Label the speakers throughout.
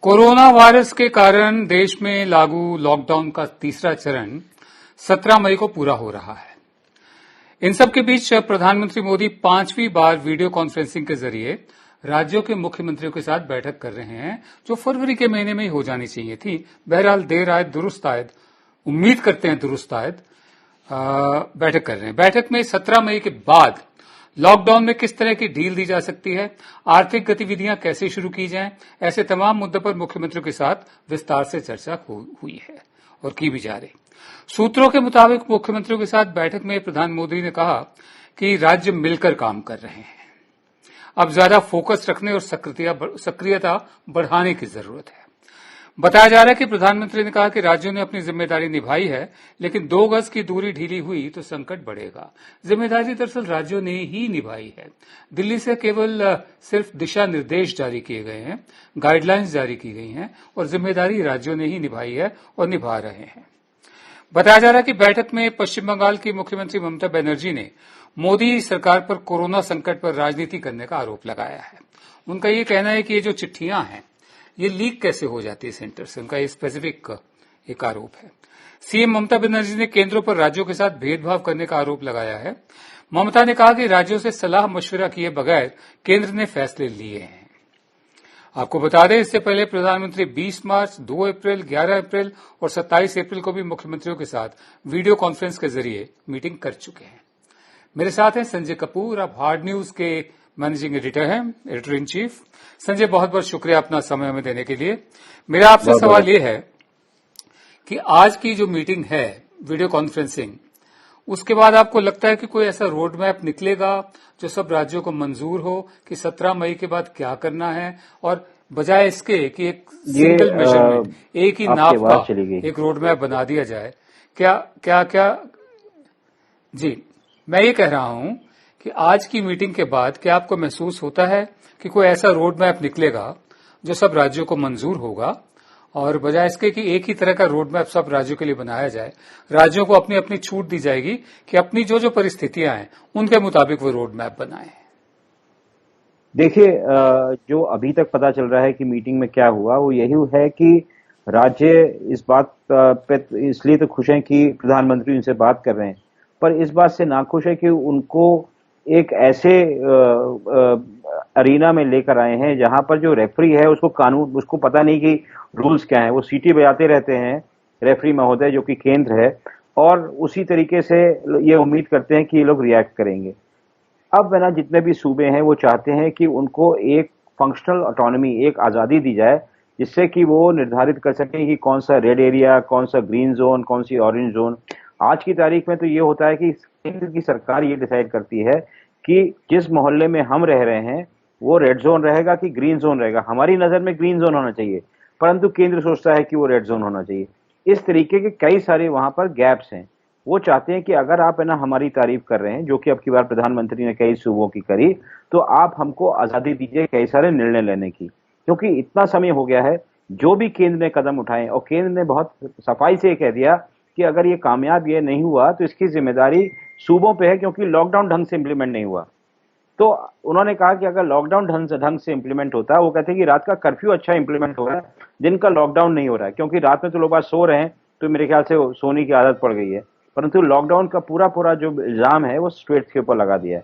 Speaker 1: Corona virus के कारण देश में लागू लॉकडाउन का तीसरा चरण 17 मई को पूरा हो रहा है। इन सब के बीच प्रधानमंत्री मोदी 5वीं बार वीडियो कॉन्फ्रेंसिंग के जरिए राज्यों के मुख्यमंत्रियों के साथ बैठक कर रहे हैं, जो फरवरी के महीने में ही हो जानी चाहिए थी। बहरहाल देर आयत दुरुस्त आयत, उम्मीद करते हैं दुरुस्त आयत बैठक कर रहे हैं। बैठक में 17 मई के बाद लॉकडाउन में किस तरह की ढील दी जा सकती है, आर्थिक गतिविधियां कैसे शुरू की जाएं, ऐसे तमाम मुद्दों पर मुख्यमंत्रियों के साथ विस्तार से चर्चा हुई है और की भी जा रही। सूत्रों के मुताबिक मुख्यमंत्रियों के साथ बैठक में प्रधानमंत्री मोदी ने कहा कि राज्य मिलकर काम कर रहे हैं। अब ज्यादा फोकस रखने और सक्रियता बढ़ाने की जरूरत है। बताया जा रहा है कि प्रधानमंत्री ने कहा कि राज्यों ने अपनी जिम्मेदारी निभाई है, लेकिन 2 गज की दूरी ढीली हुई तो संकट बढ़ेगा। जिम्मेदारी दरअसल राज्यों ने ही निभाई है। दिल्ली से केवल सिर्फ दिशा निर्देश जारी किए गए हैं, गाइडलाइंस जारी की गई हैं और जिम्मेदारी राज्यों ने ही निभाई है और निभा रहे हैं। बताया जा रहा है कि बैठक में पश्चिम बंगाल की मुख्यमंत्री ममता बनर्जी ने मोदी सरकार पर कोरोना संकट पर राजनीति करने का आरोप लगाया है। उनका ये कहना है कि ये जो चिट्ठियां हैं ये लीक कैसे हो जाती है सेंटर से, उनका ये स्पेसिफिक एक आरोप है। सीएम ममता बनर्जी ने केंद्र पर राज्यों के साथ भेदभाव करने का आरोप लगाया है। ममता ने कहा कि राज्यों से सलाह मशविरा किए बगैर केंद्र ने फैसले लिए हैं। आपको बता दें, इससे पहले प्रधानमंत्री 20 मार्च, 2 अप्रैल, 11 अप्रैल और 27 अप्रैल को भी मुख्यमंत्रियों के साथ वीडियो कॉन्फ्रेंस के जरिए मीटिंग कर चुके हैं। मेरे साथ हैं संजय कपूर, आप हार्ड न्यूज के मैनेजिंग एडिटर हैं, एडिटर इन चीफ। संजय, बहुत बहुत शुक्रिया अपना समय हमें देने के लिए। मेरा आपसे सवाल ये है कि आज की जो मीटिंग है वीडियो कॉन्फ्रेंसिंग, उसके बाद आपको लगता है कि कोई ऐसा रोड मैप निकलेगा जो सब राज्यों को मंजूर हो कि 17 मई के बाद क्या करना है, और बजाय इसके कि एक सिंगल मेजरमेंट, एक ही नाप का एक रोड मैप बना दिया जाए? क्या जी, मैं ये कह रहा हूं कि आज की मीटिंग के बाद क्या आपको महसूस होता है कि कोई ऐसा रोड मैप निकलेगा जो सब राज्यों को मंजूर होगा, और बजाय इसके कि एक ही तरह का रोड मैप सब राज्यों के लिए बनाया जाए, राज्यों को अपनी अपनी छूट दी जाएगी कि अपनी जो जो परिस्थितियां हैं उनके मुताबिक वो रोड मैप बनाएं?
Speaker 2: देखिए, जो अभी तक पता चल रहा है कि मीटिंग में क्या हुआ, वो यही है कि राज्य इस बात पे इसलिए तो खुश हैं कि प्रधानमंत्री उनसे बात कर रहे हैं, पर इस बात से नाखुश है कि उनको एक ऐसे अरीना में लेकर आए हैं जहां पर जो रेफरी है उसको पता नहीं कि रूल्स क्या है। वो सीटी बजाते रहते हैं रेफरी महोदय, जो कि केंद्र है, और उसी तरीके से ये उम्मीद करते हैं कि ये लोग रिएक्ट करेंगे। अब ना जितने भी सूबे हैं वो चाहते हैं कि उनको एक फंक्शनल ऑटोनॉमी, एक आजादी दी जाए, जिससे कि वो निर्धारित कर सकें कि कौन सा रेड एरिया, कौन सा ग्रीन जोन, कौन सी ऑरेंज जोन। आज की तारीख में तो ये होता है कि केंद्र की सरकार ये डिसाइड करती है कि जिस मोहल्ले में हम रह रहे हैं वो रेड जोन रहेगा कि ग्रीन जोन रहेगा। हमारी नजर में ग्रीन जोन होना चाहिए, परंतु केंद्र सोचता है कि वो रेड जोन होना चाहिए। इस तरीके के कई सारे वहां पर गैप्स हैं। वो चाहते हैं कि अगर आप है ना हमारी तारीफ कर रहे हैं, जो कि अब की बार प्रधानमंत्री ने कई सूबों की करी, तो आप हमको आजादी दीजिए कई सारे निर्णय लेने की, क्योंकि इतना समय हो गया है जो भी केंद्र ने कदम उठाए, और केंद्र ने बहुत सफाई से कह दिया कि अगर ये कामयाब ये नहीं हुआ तो इसकी जिम्मेदारी सूबों पे है, क्योंकि लॉकडाउन ढंग से इंप्लीमेंट नहीं हुआ। तो उन्होंने कहा कि अगर लॉकडाउन ढंग से इंप्लीमेंट होता है, वो कहते हैं कि रात का कर्फ्यू अच्छा इंप्लीमेंट हो रहा है, दिन का लॉकडाउन नहीं हो रहा है, क्योंकि रात में तो लोग आज सो रहे हैं, तो मेरे ख्याल से सोने की आदत पड़ गई है। परंतु लॉकडाउन का पूरा जो इल्जाम है वो स्टेट्स के ऊपर लगा दिया है।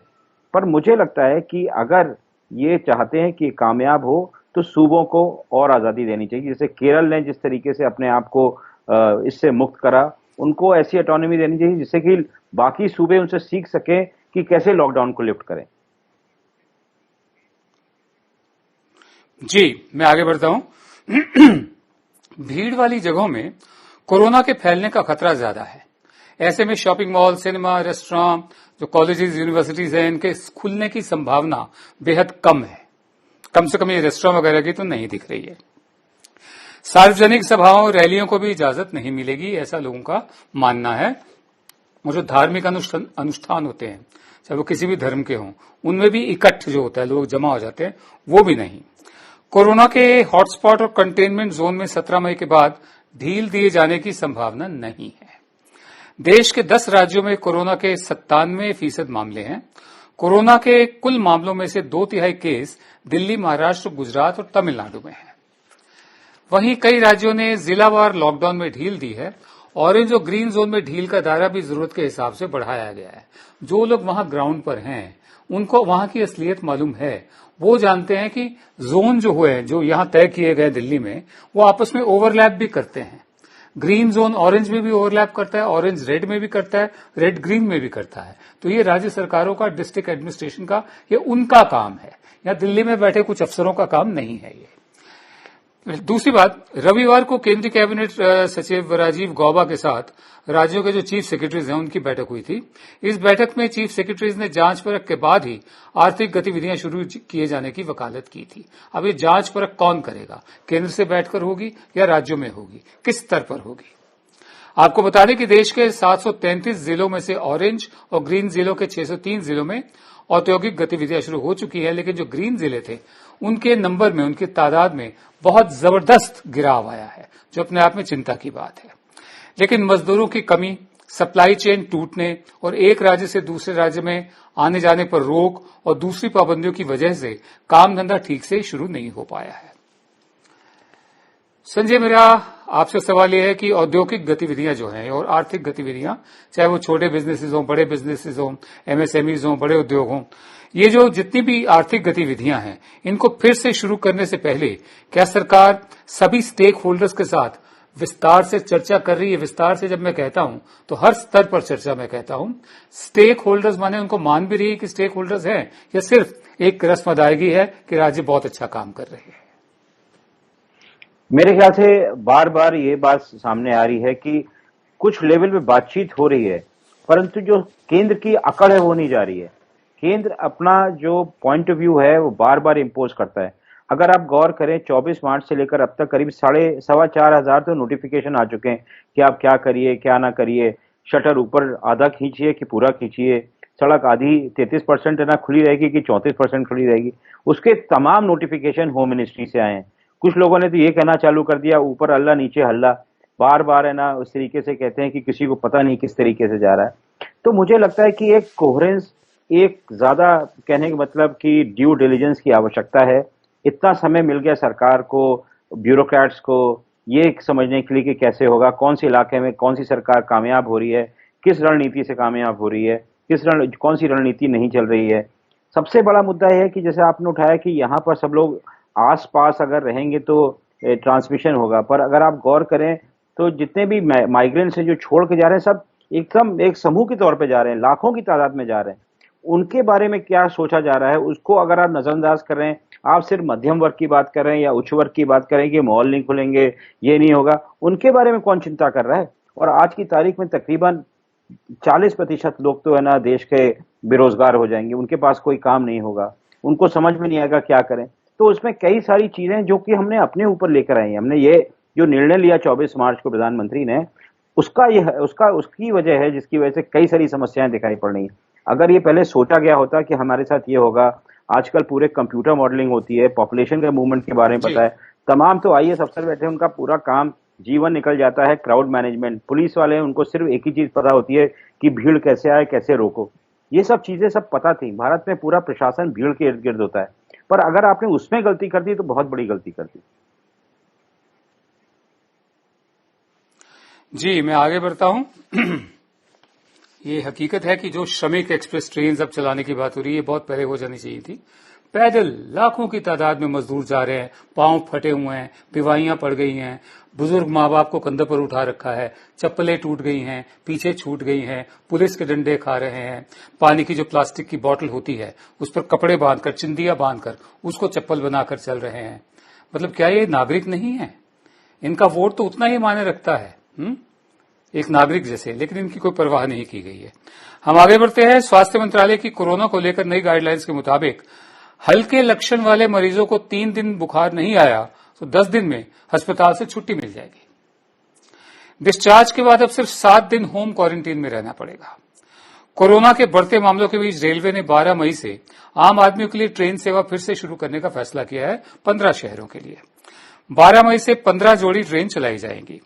Speaker 2: पर मुझे लगता है कि अगर ये चाहते हैं कि कामयाब हो तो सूबों को और आजादी देनी चाहिए। जैसे केरल ने जिस तरीके से अपने आप को इससे मुक्त करा, उनको ऐसी ऑटोनॉमी देनी चाहिए जिससे कि बाकी सूबे उनसे सीख सकें कि कैसे लॉकडाउन को लिफ्ट करें।
Speaker 1: जी, मैं आगे बढ़ता हूं। भीड़ वाली जगहों में कोरोना के फैलने का खतरा ज्यादा है। ऐसे में शॉपिंग मॉल, सिनेमा, रेस्टोरेंट, जो कॉलेजेस, यूनिवर्सिटीज हैं, इनके खुलने की संभावना बेहद कम है। कम से कम ये रेस्टोरेंट वगैरह की तो नहीं दिख रही है। सार्वजनिक सभाओं, रैलियों को भी इजाजत नहीं मिलेगी, ऐसा लोगों का मानना है। और जो धार्मिक अनुष्ठान होते हैं, चाहे वो किसी भी धर्म के हों, उनमें भी इकट्ठ जो होता है, लोग जमा हो जाते हैं, वो भी नहीं। कोरोना के हॉटस्पॉट और कंटेनमेंट जोन में 17 मई के बाद ढील दिए जाने की संभावना नहीं है। देश के 10 राज्यों में कोरोना के 97% मामले हैं। कोरोना के कुल मामलों में से 2/3 केस दिल्ली, महाराष्ट्र, गुजरात और तमिलनाडु में हैं। वहीं कई राज्यों ने जिलावार लॉकडाउन में ढील दी है। ऑरेंज और ग्रीन जोन में ढील का दायरा भी जरूरत के हिसाब से बढ़ाया गया है। जो लोग वहां ग्राउंड पर हैं उनको वहां की असलियत मालूम है। वो जानते हैं कि जोन जो हुए जो यहां तय किए गए दिल्ली में वो आपस में ओवरलैप भी करते हैं। ग्रीन जोन ऑरेंज में भी ओवरलैप करता है, ऑरेंज रेड में भी करता है, रेड ग्रीन में भी करता है। तो ये राज्य सरकारों का, डिस्ट्रिक्ट एडमिनिस्ट्रेशन का, ये उनका काम है। या दिल्ली में बैठे कुछ अफसरों का काम नहीं है ये। दूसरी बात, रविवार को केंद्रीय कैबिनेट सचिव राजीव गौबा के साथ राज्यों के जो चीफ सेक्रेटरीज हैं उनकी बैठक हुई थी। इस बैठक में चीफ सेक्रेटरीज ने जांच परख के बाद ही आर्थिक गतिविधियां शुरू किए जाने की वकालत की थी। अब ये जांच परख कौन करेगा? केंद्र से बैठकर होगी या राज्यों में होगी? किस स्तर पर होगी? आपको बता दें कि देश के 733 जिलों में से ऑरेंज और ग्रीन जिलों के 603 जिलों में औद्योगिक गतिविधियां शुरू हो चुकी है, लेकिन जो ग्रीन जिले थे उनके नंबर में, उनकी तादाद में बहुत जबरदस्त गिराव आया है, जो अपने आप में चिंता की बात है। लेकिन मजदूरों की कमी, सप्लाई चेन टूटने और एक राज्य से दूसरे राज्य में आने जाने पर रोक और दूसरी पाबंदियों की वजह से काम धंधा ठीक से शुरू नहीं हो पाया है। संजय, मेरा आपसे सवाल यह है कि औद्योगिक गतिविधियां जो हैं और आर्थिक गतिविधियां, चाहे वो छोटे बिजनेसेस हों, बड़े बिजनेसेस हों, एमएसएमईज हों, बड़े उद्योग हों, ये जो जितनी भी आर्थिक गतिविधियां हैं इनको फिर से शुरू करने से पहले क्या सरकार सभी स्टेक होल्डर्स के साथ विस्तार से चर्चा कर रही है? विस्तार से जब मैं कहता हूं तो हर स्तर पर चर्चा मैं कहता हूं। स्टेक होल्डर्स माने उनको मान भी रही है कि स्टेक होल्डर्स हैं, या सिर्फ एक रस्म अदायगी है कि राज्य बहुत अच्छा काम कर रहे हैं?
Speaker 2: मेरे ख्याल से बार बार ये बात सामने आ रही है कि कुछ लेवल पे बातचीत हो रही है, परंतु जो केंद्र की अकड़ है वो नहीं जा रही है। केंद्र अपना जो पॉइंट ऑफ व्यू है वो बार बार इम्पोज करता है। अगर आप गौर करें 24 मार्च से लेकर अब तक करीब 4,500 तो नोटिफिकेशन आ चुके हैं कि आप क्या करिए क्या ना करिए। शटर ऊपर आधा खींचिए कि पूरा खींचिए, सड़क आधी 33% ना खुली रहेगी कि 34% खुली रहेगी, उसके तमाम नोटिफिकेशन होम मिनिस्ट्री से आए हैं। कुछ लोगों ने तो ये कहना चालू कर दिया, ऊपर अल्लाह नीचे हल्ला, बार बार है ना उस तरीके से कहते हैं कि किसी को पता नहीं किस तरीके से जा रहा है। तो मुझे लगता है कि एक कोहेरेंस, एक ज्यादा कहने का मतलब कि ड्यू डिलिजेंस की आवश्यकता है। इतना समय मिल गया सरकार को, ब्यूरोक्रेट्स को, ये समझने के लिए कि कैसे होगा, कौन से इलाके में कौन सी सरकार कामयाब हो रही है, किस रणनीति से कामयाब हो रही है, कौन सी रणनीति नहीं चल रही है। सबसे बड़ा मुद्दा यह है कि जैसे आपने उठाया कि यहाँ पर सब लोग आस पास अगर रहेंगे तो ट्रांसमिशन होगा, पर अगर आप गौर करें तो जितने भी माइग्रेंट्स हैं जो छोड़ के जा रहे हैं सब एकदम एक समूह के तौर पे जा रहे हैं, लाखों की तादाद में जा रहे हैं। उनके बारे में क्या सोचा जा रहा है उसको अगर आप नजरअंदाज कर रहे हैं, आप सिर्फ मध्यम वर्ग की बात कर रहे हैं या उच्च वर्ग की बात करें कि मॉल नहीं खुलेंगे, ये नहीं होगा, उनके बारे में कौन चिंता कर रहा है? और आज की तारीख में तकरीबन 40% लोग तो है ना देश के बेरोजगार हो जाएंगे, उनके पास कोई काम नहीं होगा, उनको समझ में नहीं आएगा क्या करें। तो उसमें कई सारी चीजें जो कि हमने अपने ऊपर लेकर आई हैं। हमने ये जो निर्णय लिया 24 मार्च को प्रधानमंत्री ने, उसकी वजह है जिसकी वजह से कई सारी समस्याएं दिखाई पड़ रही हैं। अगर ये पहले सोचा गया होता कि हमारे साथ ये होगा, आजकल पूरे कंप्यूटर मॉडलिंग होती है, पॉपुलेशन के मूवमेंट के बारे में पता है, तमाम तो आईएएस अफसर बैठे हैं, उनका पूरा काम जीवन निकल जाता है क्राउड मैनेजमेंट। पुलिस वाले हैं, उनको सिर्फ एक ही चीज पता होती है कि भीड़ कैसे आए, कैसे रोको। ये सब चीजें सब पता थी। भारत में पूरा प्रशासन भीड़ के इर्द गिर्द होता है, पर अगर आपने उसमें गलती कर दी तो बहुत बड़ी गलती कर दी।
Speaker 1: जी, मैं आगे बढ़ता हूं। ये हकीकत है कि जो श्रमिक एक्सप्रेस ट्रेन अब चलाने की बात हो रही है, बहुत पहले हो जानी चाहिए थी। पैदल लाखों की तादाद में मजदूर जा रहे हैं, पांव फटे हुए हैं, पिवाइयां पड़ गई हैं, बुजुर्ग माँ बाप को कंधे पर उठा रखा है, चप्पलें टूट गई हैं, पीछे छूट गई हैं, पुलिस के डंडे खा रहे हैं, पानी की जो प्लास्टिक की बोतल होती है उस पर कपड़े बांधकर, चिंदियां बांधकर उसको चप्पल बनाकर चल रहे हैं। मतलब क्या ये नागरिक नहीं है? इनका वोट तो उतना ही मायने रखता है एक नागरिक जैसे, लेकिन इनकी कोई परवाह नहीं की गई है। हम आगे बढ़ते हैं। स्वास्थ्य मंत्रालय की कोरोना को लेकर नई गाइडलाइंस के मुताबिक हल्के लक्षण वाले मरीजों को 3 दिन बुखार नहीं आया तो 10 दिन में अस्पताल से छुट्टी मिल जाएगी। डिस्चार्ज के बाद अब सिर्फ 7 दिन होम क्वारंटीन में रहना पड़ेगा। कोरोना के बढ़ते मामलों के बीच रेलवे ने 12 मई से आम आदमियों के लिए ट्रेन सेवा फिर से शुरू करने का फैसला किया है 15 शहरों के लिए। 12 मई से 15 जोड़ी ट्रेन चलाई जाएंगी।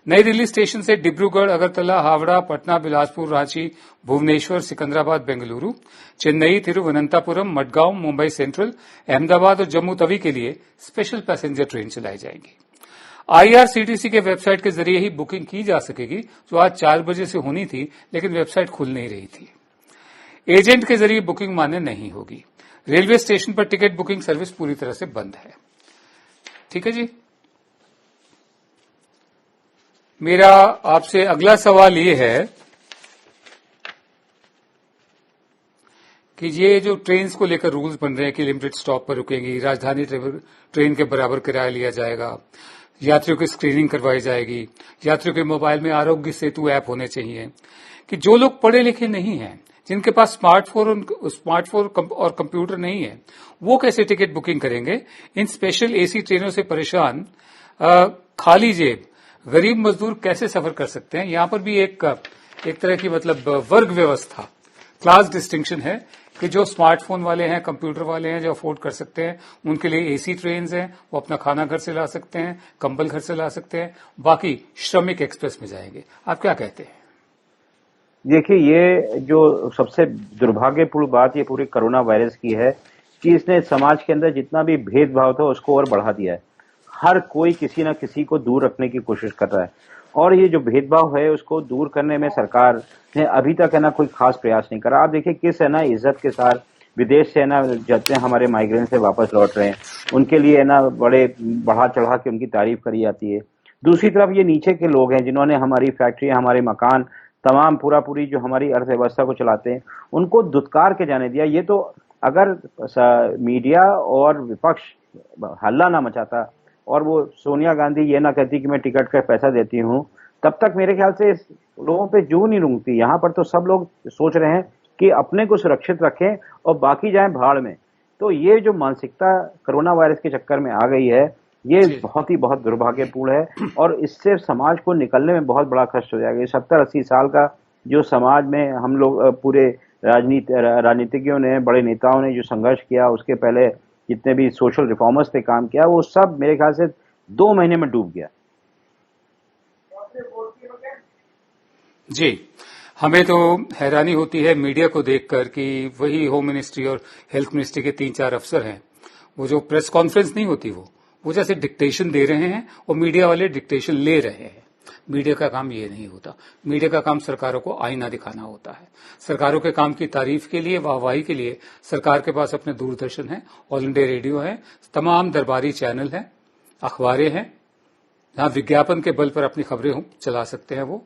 Speaker 1: नई दिल्ली स्टेशन से डिब्रूगढ़, अगरतला, हावड़ा, पटना, बिलासपुर, रांची, भुवनेश्वर, सिकंदराबाद, बेंगलुरु, चेन्नई, तिरुवनंतपुरम, मडगांव, मुंबई सेंट्रल, अहमदाबाद और जम्मू तवी के लिए स्पेशल पैसेंजर ट्रेन चलाई जाएंगी। आईआरसीटीसी के वेबसाइट के जरिए ही बुकिंग की जा सकेगी, जो आज 4 बजे से होनी थी, लेकिन वेबसाइट खुल नहीं रही थी। एजेंट के जरिए बुकिंग मान्य नहीं होगी। रेलवे स्टेशन पर टिकट बुकिंग सर्विस पूरी तरह से बंद है। ठीक है जी। मेरा आपसे अगला सवाल ये है कि ये जो ट्रेन को लेकर रूल्स बन रहे हैं कि लिमिटेड स्टॉप पर रुकेंगी, राजधानी ट्रेन के बराबर किराया लिया जाएगा, यात्रियों की स्क्रीनिंग करवाई जाएगी, यात्रियों के मोबाइल में आरोग्य सेतु ऐप होने चाहिए, कि जो लोग पढ़े लिखे नहीं हैं, जिनके पास स्मार्टफोन और कंप्यूटर नहीं है, वो कैसे टिकट बुकिंग करेंगे। इन स्पेशल एसी ट्रेनों से परेशान खाली जेब गरीब मजदूर कैसे सफर कर सकते हैं। यहां पर भी एक तरह की मतलब वर्ग व्यवस्था, क्लास डिस्टिंक्शन है कि जो स्मार्टफोन वाले हैं, कंप्यूटर वाले हैं, जो अफोर्ड कर सकते हैं, उनके लिए एसी ट्रेन हैं, वो अपना खाना घर से ला सकते हैं, कंबल घर से ला सकते हैं, बाकी श्रमिक एक्सप्रेस में जाएंगे। आप क्या कहते हैं?
Speaker 2: देखिए, ये जो सबसे दुर्भाग्यपूर्ण बात ये पूरी कोरोना वायरस की है कि इसने समाज के अंदर जितना भी भेदभाव था उसको और बढ़ा दिया है। हर कोई किसी न किसी को दूर रखने की कोशिश कर रहा है, और ये जो भेदभाव है उसको दूर करने में सरकार ने अभी तक है ना कोई खास प्रयास नहीं करा। आप देखिए किस है ना इज्जत के साथ विदेश से है ना जितने हमारे माइग्रेंट से वापस लौट रहे हैं, उनके लिए है ना बड़े बढ़ा चढ़ा के उनकी तारीफ करी जाती है। दूसरी तरफ ये नीचे के लोग हैं जिन्होंने हमारी फैक्ट्री, हमारे मकान, तमाम पूरी जो हमारी अर्थव्यवस्था को चलाते हैं, उनको दुत्कार के जाने दिया। ये तो अगर मीडिया और विपक्ष हल्ला ना मचाता और वो सोनिया गांधी ये ना कहती कि मैं टिकट का पैसा देती हूँ, तब तक मेरे ख्याल से लोगों पे जूं नहीं रूंगती। यहाँ पर तो सब लोग सोच रहे हैं कि अपने को सुरक्षित रखें और बाकी जाएं भाड़ में। तो ये जो मानसिकता कोरोना वायरस के चक्कर में आ गई है, ये बहुत दुर्भाग्यपूर्ण है, और इससे समाज को निकलने में बहुत बड़ा कष्ट हो जाएगा। 70-80 साल का जो समाज में हम लोग पूरे राजनीतिज्ञों ने, बड़े नेताओं ने जो संघर्ष किया, उसके पहले जितने भी सोशल रिफॉर्मर्स ने काम किया, वो सब मेरे ख्याल से 2 महीने में डूब गया।
Speaker 1: जी, हमें तो हैरानी होती है मीडिया को देखकर कि वही होम मिनिस्ट्री और हेल्थ मिनिस्ट्री के 3-4 अफसर हैं, वो जो प्रेस कॉन्फ्रेंस नहीं होती वो जैसे डिक्टेशन दे रहे हैं और मीडिया वाले डिक्टेशन ले रहे हैं। मीडिया का काम ये नहीं होता। मीडिया का काम सरकारों को आईना दिखाना होता है। सरकारों के काम की तारीफ के लिए, वाहवाही के लिए सरकार के पास अपने दूरदर्शन है, ऑल इंडिया रेडियो है, तमाम दरबारी चैनल हैं, अखबारें हैं, जहां विज्ञापन के बल पर अपनी खबरें चला सकते हैं वो।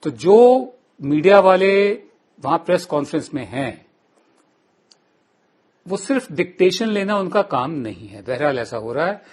Speaker 1: तो जो मीडिया वाले वहां प्रेस कॉन्फ्रेंस में हैं, वो सिर्फ डिक्टेशन लेना उनका काम नहीं है। बहरहाल ऐसा हो रहा है।